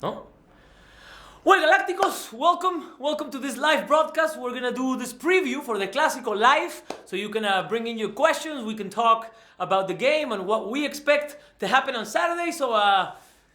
No? Well, Galacticos, welcome to this live broadcast. We're gonna do this preview for the CLASICO live, so you can bring in your questions. We can talk about the game and what we expect to happen on Saturday. So,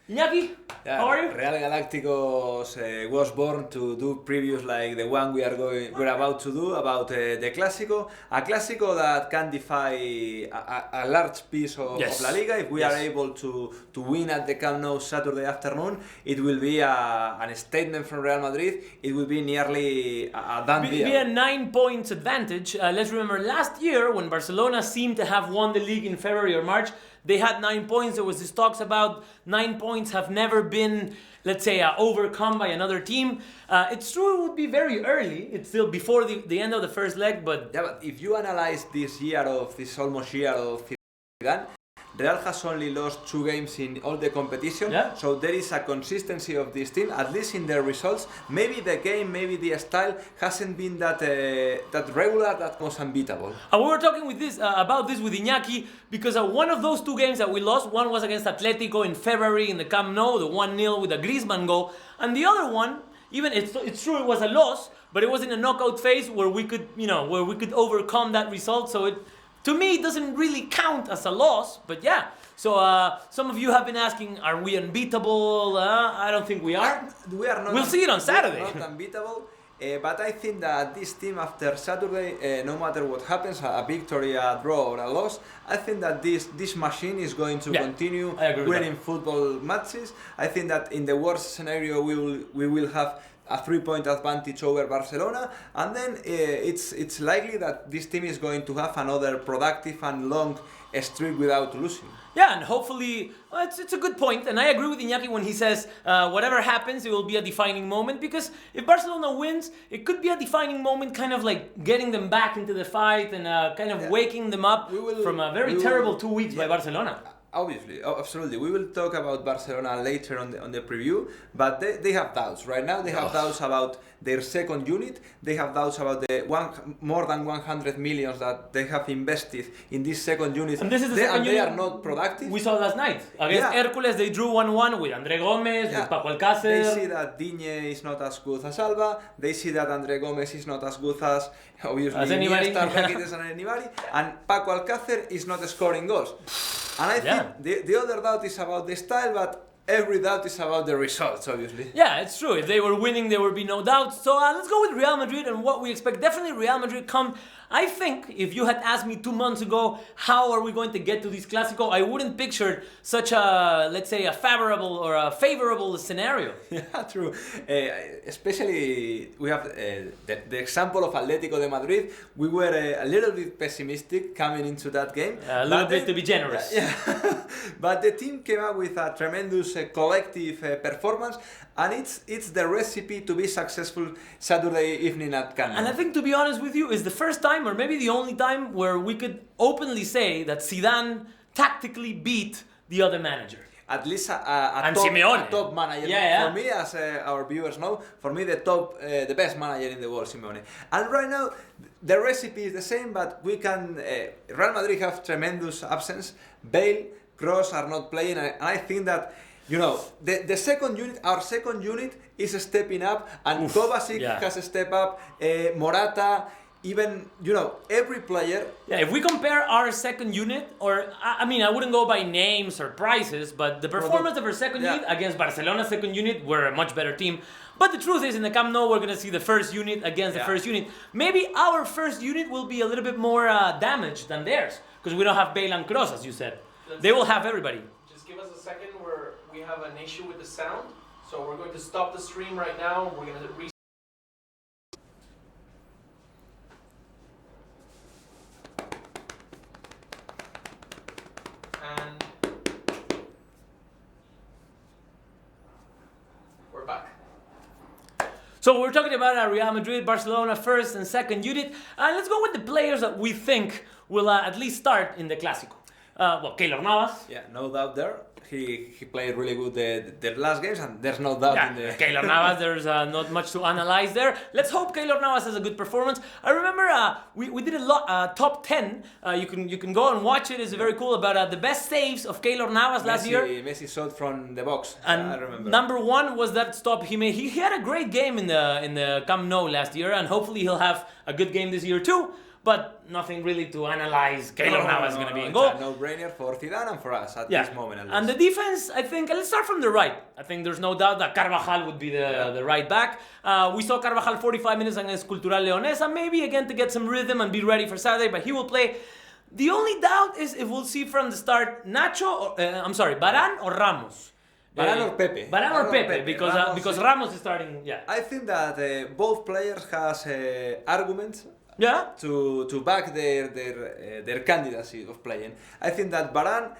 Iñaki, how are you? Real Galacticos was born to do previews like the one we're about to do about the Clásico, a Clásico that can defy a large piece of La Liga. If we are able to win at the Camp Nou Saturday afternoon, it will be a statement from Real Madrid. It will be nearly a done deal. It will be a 9 points advantage. Let's remember last year when Barcelona seemed to have won the league in February or March. They had 9 points. There was this talks about 9 points have never been, let's say, overcome by another team. It's true it would be very early. It's still before the end of the first leg, but... Yeah, but if you analyze this almost year of Zidane, Real has only lost 2 games in all the competition, so there is a consistency of this team, at least in their results. Maybe the game, maybe the style hasn't been that regular, that was unbeatable. We were talking about this with Iñaki because one of those 2 games that we lost, one was against Atletico in February in the Camp Nou, the 1-0 with a Griezmann goal, and the other one, even it's true it was a loss, but it was in a knockout phase where we could overcome that result. So to me, it doesn't really count as a loss, but yeah. So some of you have been asking, are we unbeatable? I don't think we are. We are not. We'll see it on Saturday. We are not unbeatable, but I think that this team after Saturday, no matter what happens, a victory, a draw, or a loss, I think that this machine is going to continue winning football matches. I think that in the worst scenario, we will have a 3-point advantage over Barcelona, and then it's likely that this team is going to have another productive and long streak without losing. Yeah, and hopefully, it's a good point, and I agree with Iñaki when he says whatever happens, it will be a defining moment, because if Barcelona wins, it could be a defining moment, kind of like getting them back into the fight and kind of waking them up from a very terrible 2 weeks by Barcelona. Obviously, absolutely. We will talk about Barcelona later on the preview, but they have doubts. Right now they have doubts about their second unit. They have doubts about the more than 100 million that they have invested in this second unit. And this is the second unit they are not productive. We saw last night. Against Hércules, they drew 1-1 with André Gómez, with Paco Alcácer. They see that Digne is not as good as Alba. They see that André Gómez is not as good as, obviously, anybody. And Paco Alcácer is not scoring goals. And I think the other doubt is about the style, but every doubt is about the results, obviously. Yeah, it's true. If they were winning, there would be no doubt. So let's go with Real Madrid and what we expect. Definitely Real Madrid come. I think if you had asked me 2 months ago, how are we going to get to this Clásico, I wouldn't picture such a, let's say, a favorable scenario. Yeah, true. Especially, we have the example of Atlético de Madrid. We were a little bit pessimistic coming into that game. A little bit to be generous. Yeah. But the team came up with a tremendous collective performance, and it's the recipe to be successful Saturday evening at Camp Nou. And I think, to be honest with you, it's the first time, or maybe the only time, where we could openly say that Zidane tactically beat the other manager. At least a top manager. For me, as our viewers know, for me the best manager in the world, Simeone. And right now, the recipe is the same, but we can. Real Madrid have tremendous absence. Bale, Kroos are not playing, and I think that, the second unit, our second unit, is stepping up, and Kovacic has stepped up. Morata. Even, every player... Yeah, if we compare our second unit, or, I wouldn't go by names or prices, but the performance of our second unit against Barcelona's second unit, we're a much better team. But the truth is, in the Camp Nou, we're going to see the first unit against the first unit. Maybe our first unit will be a little bit more damaged than theirs, because we don't have Bale and Kroos, as you said. They will have everybody. Just give us a second where we have an issue with the sound. So we're going to stop the stream right now. We're going to So we're talking about Real Madrid, Barcelona first and second unit. Let's go with the players that we think will at least start in the Clásico. Keylor Navas. Yeah, no doubt there. he played really good the last games, and there's no doubt in the... Keylor Navas, there's not much to analyze there. Let's hope Keylor Navas has a good performance. I remember we did a lot, top 10. You can go and watch it. It's very cool about the best saves of Keylor Navas last year. Messi shot from the box. And I remember. number 1 was that stop he made. He had a great game in the Camp Nou last year, and hopefully he'll have a good game this year too. But nothing really to analyze. Keylor Navas is going to be in goal. It's a no-brainer for Zidane and for us at this moment at least. And the defense, I think, let's start from the right. I think there's no doubt that Carvajal would be the right back. We saw Carvajal 45 minutes against Cultural Leonesa, maybe again to get some rhythm and be ready for Saturday, but he will play. The only doubt is if we'll see from the start Varane or Ramos. Varane or Pepe. Varane or Pepe, because Ramos is starting. Yeah. I think that both players has arguments. Yeah. To back their candidacy of playing. I think that Varane,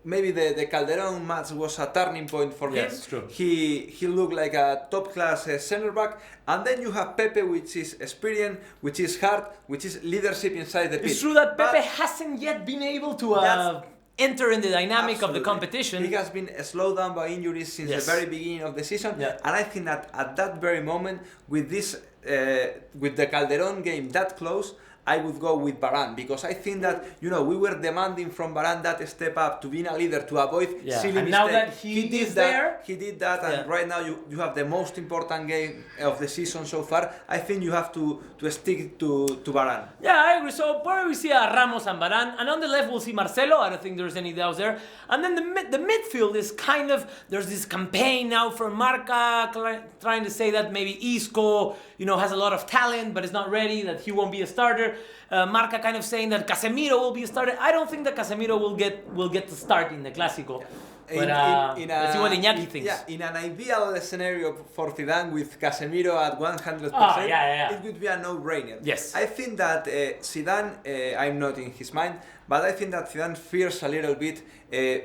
maybe the Calderon match was a turning point for him. Yes, true. He looked like a top class centre back, and then you have Pepe, which is experience, which is hard, which is leadership inside the pitch. It's true that Pepe hasn't yet been able to enter in the dynamic of the competition. He has been slowed down by injuries since the very beginning of the season, and I think that at that very moment, with this. With the Calderon game that close, I would go with Varane, because I think that we were demanding from Varane that step up to being a leader, to avoid silly mistakes. Now that he did that, and right now you have the most important game of the season so far. I think you have to stick to Varane. Yeah, I agree. So probably we see Ramos and Varane, and on the left we'll see Marcelo. I don't think there's any doubts there. And then the midfield is kind of, there's this campaign now for Marca trying to say that maybe Isco has a lot of talent but is not ready, that he won't be a starter. Marca kind of saying that Casemiro will be a starter. I don't think that Casemiro will get to start in the Clásico. But let's see what Iñaki thinks. Yeah, in an ideal scenario for Zidane with Casemiro at 100%, it would be a no-brainer. Yes. I think that Zidane, I'm not in his mind, but I think that Zidane fears a little bit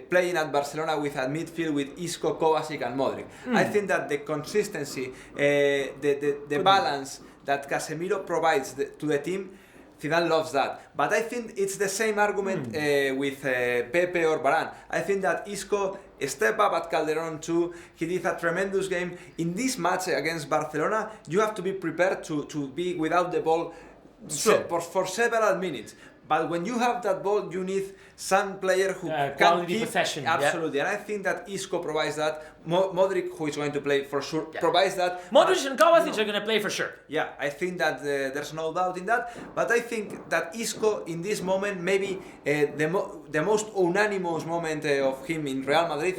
playing at Barcelona with a midfield with Isco, Kovacic and Modric. I think that the consistency, the balance that Casemiro provides to the team, Zidane loves that. But I think it's the same argument with Pepe or Varane. I think that Isco step up at Calderon too. He did a tremendous game. In this match against Barcelona, you have to be prepared to be without the ball for several minutes. But when you have that ball, you need some player who can keep possession. Absolutely, and I think that Isco provides that. Modric, who is going to play for sure, provides that. Modric and Kovacic are going to play for sure. Yeah, I think that there's no doubt in that. But I think that Isco, in this moment, maybe the most unanimous moment of him in Real Madrid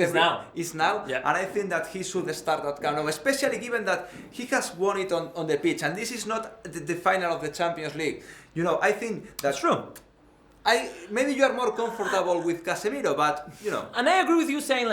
is now. Yeah. And I think that he should start that Camp Nou, especially given that he has won it on the pitch, and this is not the final of the Champions League. I think that's true. Maybe you are more comfortable with Casemiro, but And I agree with you saying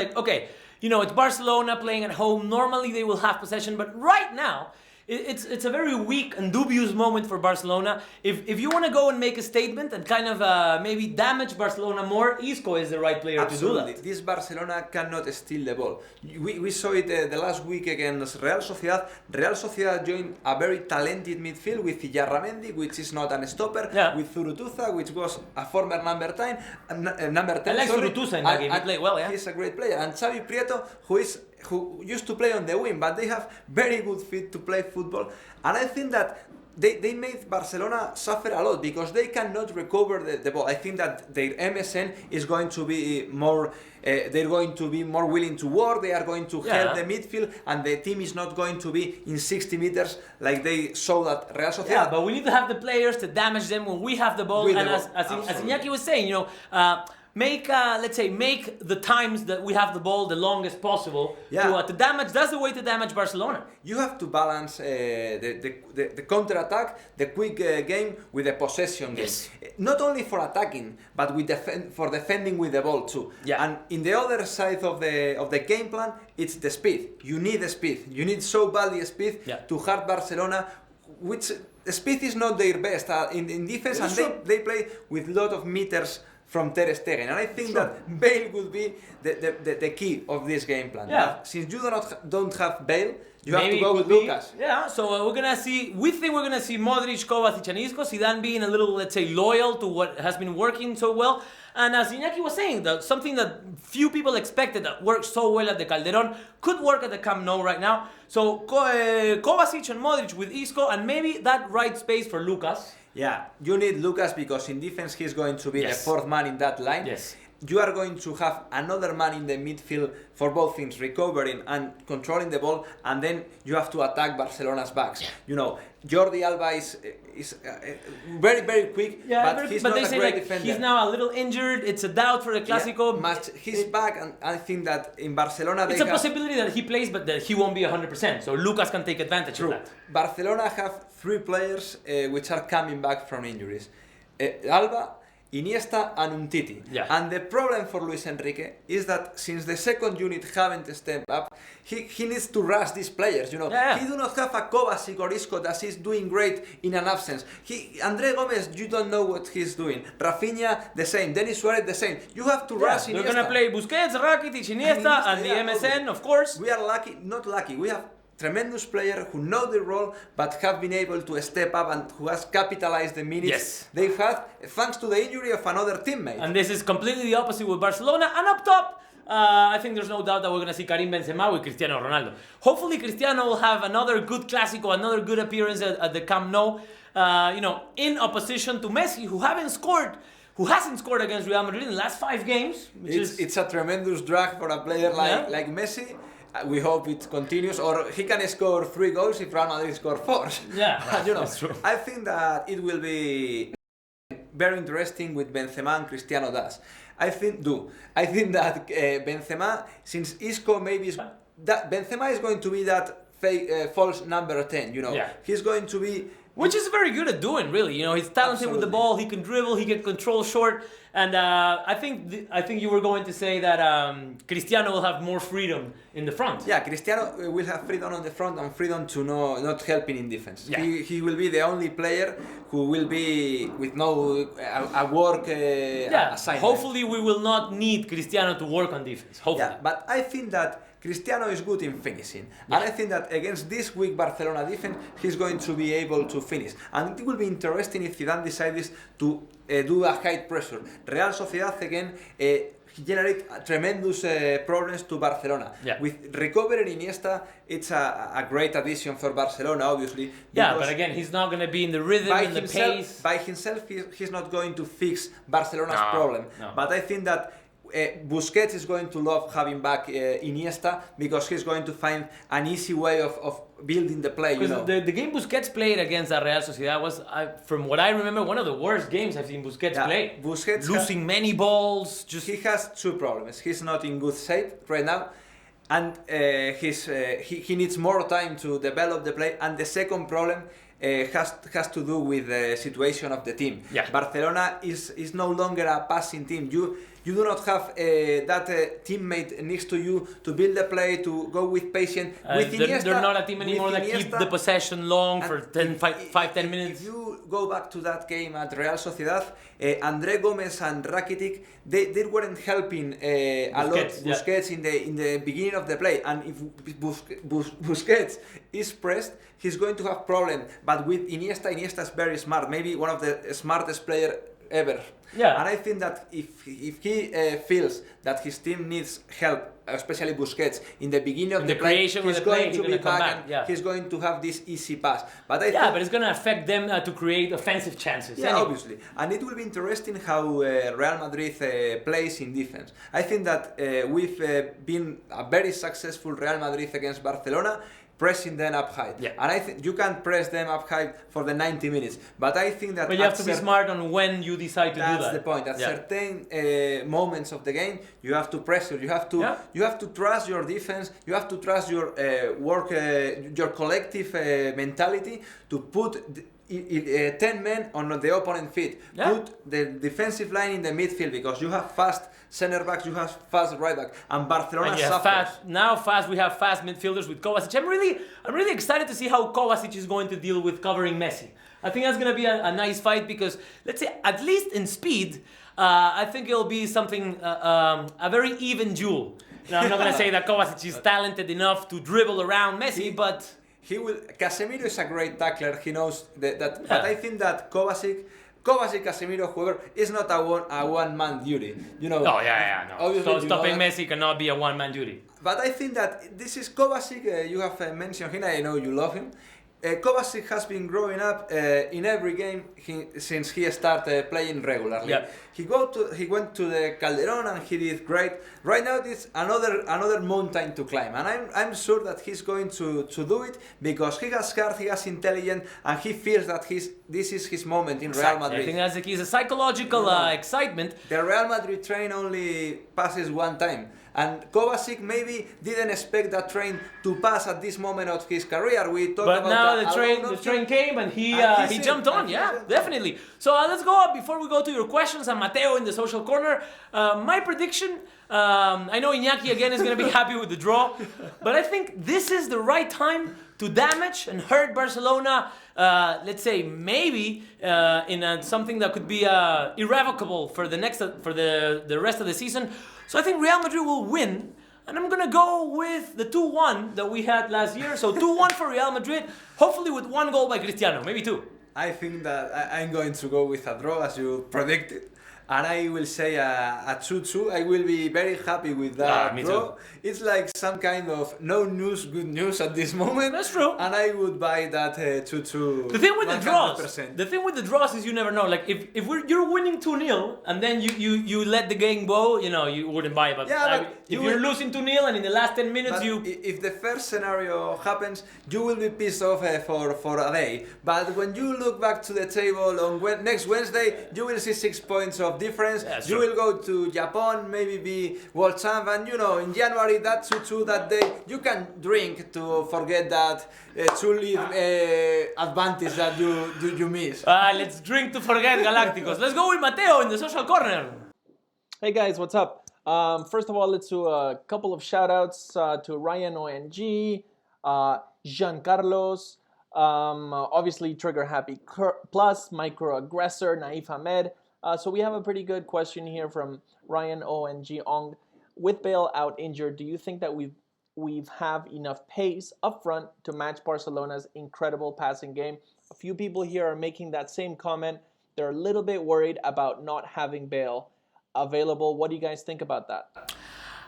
it's Barcelona playing at home. Normally they will have possession, but right now it's a very weak and dubious moment for Barcelona. If you want to go and make a statement and kind of maybe damage Barcelona more, Isco is the right player to do that. This Barcelona cannot steal the ball. We saw it the last week against Real Sociedad. Real Sociedad joined a very talented midfield with Illarramendi, which is not a stopper, with Zurutuza, which was a former number 10. I like Zurutuza in that game. He played well, He's a great player. And Xavi Prieto, who used to play on the wing, but they have very good feet to play football. And I think that they made Barcelona suffer a lot because they cannot recover the ball. I think that their MSN is going to be more. They're going to be more willing to work. They are going to help the midfield, and the team is not going to be in 60 meters like they saw that Real Sociedad. Yeah, but we need to have the players to damage them when we have the ball. And as Iñaki was saying, make the times that we have the ball the longest possible to damage. That's the way to damage Barcelona. You have to balance the counter-attack, the quick game with the possession game. Not only for attacking, but for defending with the ball too. Yeah. And in the other side of the game plan, it's the speed. You need the speed. You need so badly speed to hurt Barcelona, which speed is not their best in defense, and they play with a lot of meters from Ter Stegen, and I think that Bale would be the key of this game plan. Yeah. Since you don't have Bale, you have Maybe to go with Lucas. Yeah, so we think we're gonna see Modric, Kovacic, and Isco. Zidane being a little, let's say, loyal to what has been working so well. And as Iñaki was saying, something that few people expected that worked so well at the Calderón could work at the Camp Nou right now. So Kovacic and Modric with Isco, and maybe that right space for Lucas. Yeah, you need Lucas because in defense he's going to be the fourth man in that line. Yes. You are going to have another man in the midfield for both things, recovering and controlling the ball, and then you have to attack Barcelona's backs. You know, Jordi Alba is very, very quick, but he's not a great defender. He's now a little injured. It's a doubt for the Clásico. He's back, and I think that in Barcelona it's a possibility that he plays, but that he won't be 100%. So Lucas can take advantage of that. Barcelona have three players which are coming back from injuries: Alba, Iniesta and Umtiti. Yeah. And the problem for Luis Enrique is that since the second unit haven't stepped up, he needs to rush these players, you know. He do not have a Kovacic or Isco that is doing great in an absence. Andre Gomez, you don't know what he's doing. Rafinha, the same. Denis Suarez, the same. You have to rush Iniesta. They're going to play Busquets, Rakitic, Iniesta, and the MSN, of course. We are not lucky. We have tremendous players who know the role but have been able to step up and who has capitalized the minutes they've had thanks to the injury of another teammate. And this is completely the opposite with Barcelona. And up top, I think there's no doubt that we're going to see Karim Benzema with Cristiano Ronaldo. Hopefully Cristiano will have another good Clásico, another good appearance at the Camp Nou, in opposition to Messi, who hasn't scored against Real Madrid in the last 5 games. It's a tremendous drag for a player like Messi. We hope it continues, or he can score 3 goals if Real Madrid score 4. Yeah, you know, that's true. I think that it will be very interesting with Benzema and Cristiano does. I think that Benzema, since Isco maybe that Benzema is going to be that false number 10. You know, he's going to be. Which is very good at doing, really. You know, he's talented with the ball. He can dribble. He can control short. And I think you were going to say that Cristiano will have more freedom in the front. Yeah, Cristiano will have freedom on the front and freedom to not helping in defense. Yeah. He will be the only player who will be with no work assignment. Hopefully we will not need Cristiano to work on defense. Hopefully. Yeah, but I think that Cristiano is good in finishing, and I think that against this weak Barcelona defense, he's going to be able to finish. And it will be interesting if Zidane decides to do a high pressure. Real Sociedad again generate tremendous problems to Barcelona. Yeah. With recovering Iniesta, it's a great addition for Barcelona, obviously. Yeah, but again, he's not going to be in the rhythm and the pace. By himself, he's not going to fix Barcelona's problem. No. But I think that Busquets is going to love having back Iniesta because he's going to find an easy way of building the play. You know, the game Busquets played against the Real Sociedad was, from what I remember, one of the worst games I've seen Busquets play. Busquets losing many balls. He has 2 problems. He's not in good shape right now, and he needs more time to develop the play. And the second problem has to do with the situation of the team. Yeah. Barcelona is no longer a passing team. You do not have that teammate next to you to build the play, to go with patience. With Iniesta, they're not a team anymore that keep the possession long for 5-10 minutes. If you go back to that game at Real Sociedad, Andre Gomez and Rakitic, they weren't helping a lot Busquets in the beginning of the play. And if Busquets is pressed, he's going to have problems. But with Iniesta is very smart, maybe one of the smartest players ever. Yeah. And I think that if he feels that his team needs help, especially Busquets, in the beginning of the play, he's going to be back and he's going to have this easy pass. But but it's going to affect them to create offensive chances. Yeah, obviously. And it will be interesting how Real Madrid plays in defense. I think that we've been a very successful Real Madrid against Barcelona, pressing them up high. Yeah. And I think you can press them up high for the 90 minutes. But I think that... But you have to be smart on when you decide to do that. That's the point. At certain moments of the game, you have to pressure. You have to trust your defense. You have to trust your your collective mentality to put 10 men on the opponent feet. Yeah. Put the defensive line in the midfield because you have fast center backs, you have fast right back, and Barcelona suffers. We have fast midfielders with Kovacic. I'm really excited to see how Kovacic is going to deal with covering Messi. I think that's going to be a nice fight because, let's say, at least in speed, I think it'll be something, a very even duel. I'm not going to say that Kovacic is talented enough to dribble around Messi, but... Casemiro is a great tackler. He knows that. But I think that Kovacic, Casemiro, whoever, is not a one-man duty. No. Obviously, stopping Messi cannot be a one-man duty. But I think that this is Kovacic. You have mentioned him. I know you love him. Kovacic has been growing up in every game since he started playing regularly. Yeah. He went to the Calderon and he did great. Right now, it's another mountain to climb, and I'm sure that he's going to do it because he has heart, he has intelligence, and he feels that this is his moment in Real Madrid. I think that's the key. It's a psychological excitement. The Real Madrid train only passes one time. And Kovacic maybe didn't expect that train to pass at this moment of his career. But now the train came and he jumped on. Yeah, definitely. So let's go up before we go to your questions. And Mateo in the social corner. My prediction. I know Iñaki again is going to be happy with the draw, but I think this is the right time to damage and hurt Barcelona. Let's say maybe in something that could be irrevocable for the rest of the season. So I think Real Madrid will win, and I'm going to go with the 2-1 that we had last year. So 2-1 for Real Madrid, hopefully with 1 goal by Cristiano, maybe 2. I think that I'm going to go with a draw as you predicted. And I will say a 2-2. I will be very happy with that draw. Too. It's like some kind of no news, good news at this moment. That's true. And I would buy that 2-2. The thing with 100%. the draws is you never know. Like if you're winning 2-0 and then you let the game go, you wouldn't buy it. But if you're losing 2-0 and in the last 10 minutes if the first scenario happens, you will be pissed off for a day. But when you look back to the table on next Wednesday, you will see 6 points of difference. Yeah, you will go to Japan, maybe be world champion. In January, that 2-2 that day, you can drink to forget that 2-lead advantage that you miss. Let's drink to forget Galacticos. Let's go with Mateo in the social corner. Hey guys, what's up? First of all, let's do a couple of shout outs to Ryan ONG, Jean Carlos, obviously Trigger Happy Plus, Microaggressor, Naif Ahmed. So we have a pretty good question here from Ryan ONG Ong. With Bale out injured, do you think that we've have enough pace up front to match Barcelona's incredible passing game? A few people here are making that same comment. They're a little bit worried about not having Bale available. What do you guys think about that?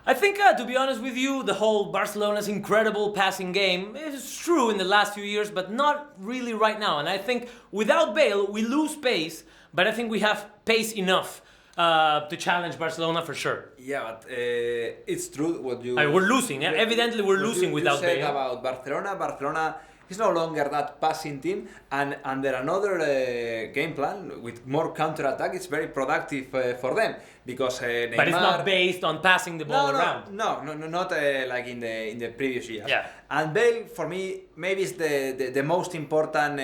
I think, to be honest with you, the whole Barcelona's incredible passing game is true in the last few years, but not really right now. And I think without Bale, we lose pace, but I think we have pace enough to challenge Barcelona for sure. Yeah, but it's true what you... we're losing, yeah? Evidently we're losing without Bale. You said about Barcelona is no longer that passing team, and under another game plan with more counter-attack, it's very productive for them because Neymar... But it's not based on passing the ball around. No, not like in the previous years. Yeah. And Bale, for me, maybe is the most important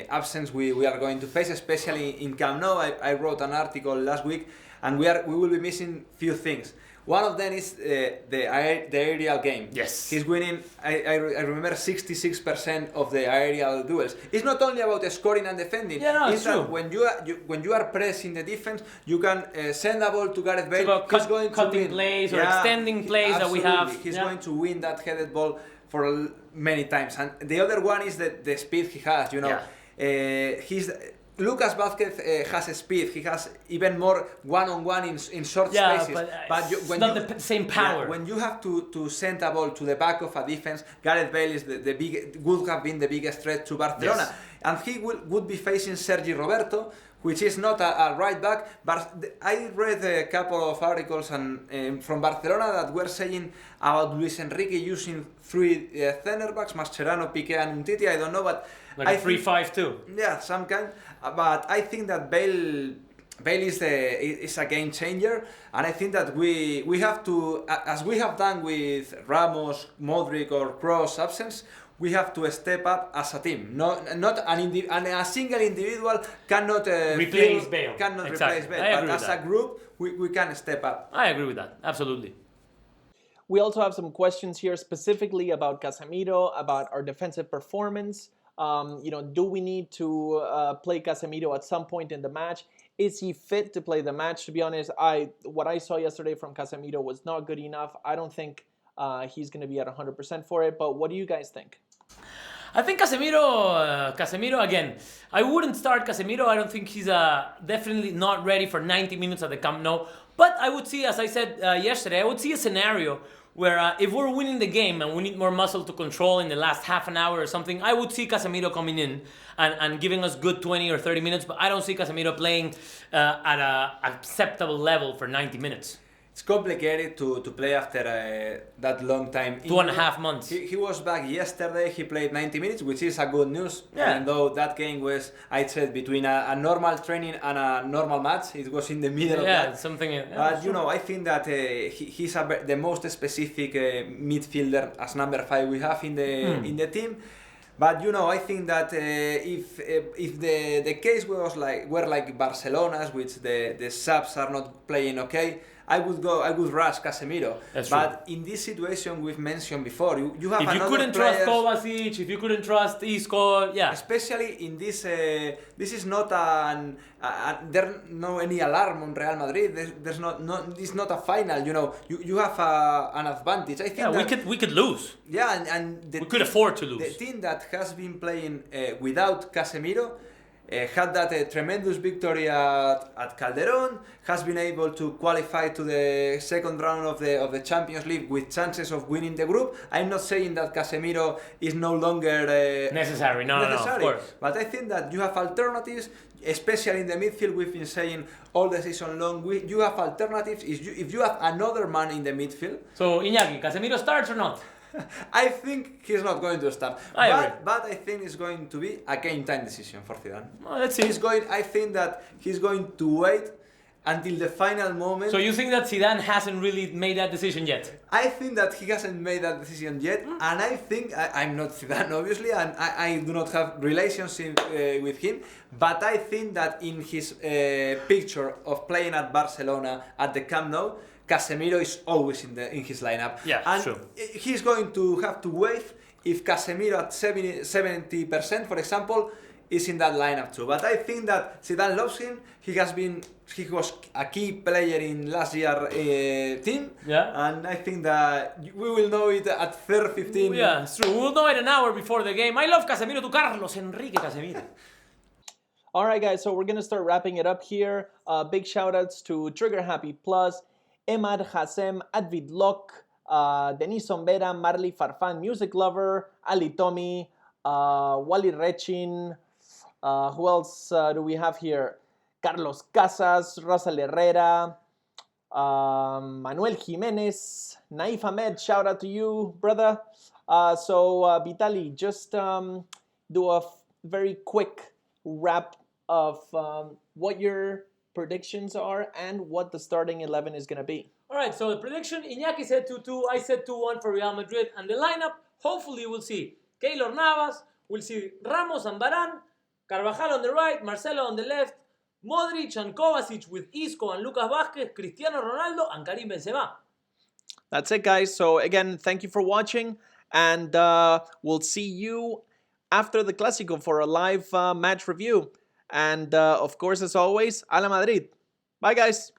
absence we are going to face, especially in Camp Nou. I wrote an article last week, and we will be missing few things. One of them is the aerial game. Yes. He's winning, I remember, 66% of the aerial duels. It's not only about scoring and defending. Yeah, no, it's true. When you are pressing the defense, you can send the ball to Gareth Bale. He's going cutting plays or extending plays that we have. He's going to win that headed ball for many times. And the other one is the speed he has. Lucas Vázquez has speed. He has even more one-on-one in short spaces. But it's not the same power. When you have to send a ball to the back of a defense, Gareth Bale is would have been the biggest threat to Barcelona. Yes. And he would be facing Sergi Roberto, which is not a right back. But I read a couple of articles from Barcelona that were saying about Luis Enrique using 3 center backs, Mascherano, Piqué and Umtiti. I don't know, but like a 3-5-2. Yeah, some kind. But I think that Bale is a game changer, and I think that we have to, as we have done with Ramos, Modric or Kroos absence, we have to step up as a team. Not a single individual cannot replace Bale. Replace Bale. But as a group, we can step up. I agree with that. Absolutely. We also have some questions here specifically about Casemiro, about our defensive performance. Do we need to play Casemiro at some point in the match? Is he fit to play the match? To be honest, what I saw yesterday from Casemiro was not good enough. I don't think he's going to be at 100% for it. But what do you guys think? I think Casemiro again. I wouldn't start Casemiro. I don't think he's definitely not ready for 90 minutes at the Camp Nou. But I would see, as I said yesterday, I would see a scenario where if we're winning the game and we need more muscle to control in the last half an hour or something, I would see Casemiro coming in and giving us good 20 or 30 minutes. But I don't see Casemiro playing at an acceptable level for 90 minutes. It's complicated to play after that long time. 2.5 months. He was back yesterday. He played 90 minutes, which is a good news. Yeah. Even though that game was, I'd say, between a normal training and a normal match. It was in the middle of that. Something. But I think that he's the most specific midfielder as number 5 we have in the team. But I think that if the case were like Barcelona's, which the subs are not playing okay, I would rush Casemiro. That's but true. In this situation we've mentioned before, you have if you couldn't trust Kovacic, if you couldn't trust Isco, yeah. Especially in this is not there's no any alarm on Real Madrid. There's it's not a final. You have an advantage. I think we could lose. Yeah, and we could afford to lose. The team that has been playing without Casemiro had that tremendous victory at Calderón, has been able to qualify to the second round of the Champions League with chances of winning the group. I'm not saying that Casemiro is no longer necessary. No, of course. But I think that you have alternatives, especially in the midfield. We've been saying all the season long, you have alternatives. If you have another man in the midfield. So Iñaki, Casemiro starts or not? I think he's not going to start. But I think it's going to be a game time decision for Zidane. Well, let's see. I think that he's going to wait until the final moment. So you think that Zidane hasn't really made that decision yet? I think that he hasn't made that decision yet, and I think I'm not Zidane obviously, and I do not have relationship with him. But I think that in his picture of playing at Barcelona at the Camp Nou, Casemiro is always in his lineup. Yeah, and sure. He's going to have to wait if Casemiro at 70%, for example, is in that lineup too. But I think that Zidane loves him. He was a key player in last year's team. Yeah. And I think that we will know it at 15. Yeah, it's true. We'll know it an hour before the game. I love Casemiro to Carlos Enrique Casemiro. All right, guys. So we're gonna start wrapping it up here. Big shout outs to Trigger Happy Plus, Emad Hassem, Advid Lok, Denis Sombera, Marley Farfan, Music Lover, Ali Tommy, Wally Rechin, who else do we have here? Carlos Casas, Rosal Herrera, Manuel Jimenez, Naif Ahmed, shout out to you, brother. So Vitaly, just do a very quick wrap of what your predictions are and what the starting 11 is going to be. All right, so the prediction, Iñaki said 2-2, I said 2-1 for Real Madrid, and the lineup, hopefully we'll see Keylor Navas, we'll see Ramos and Varane, Carvajal on the right, Marcelo on the left, Modric and Kovacic with Isco and Lucas Vázquez, Cristiano Ronaldo and Karim Benzema. That's it, guys. So again, thank you for watching, and we'll see you after the Clásico for a live match review. And of course, as always, a la Madrid. Bye, guys.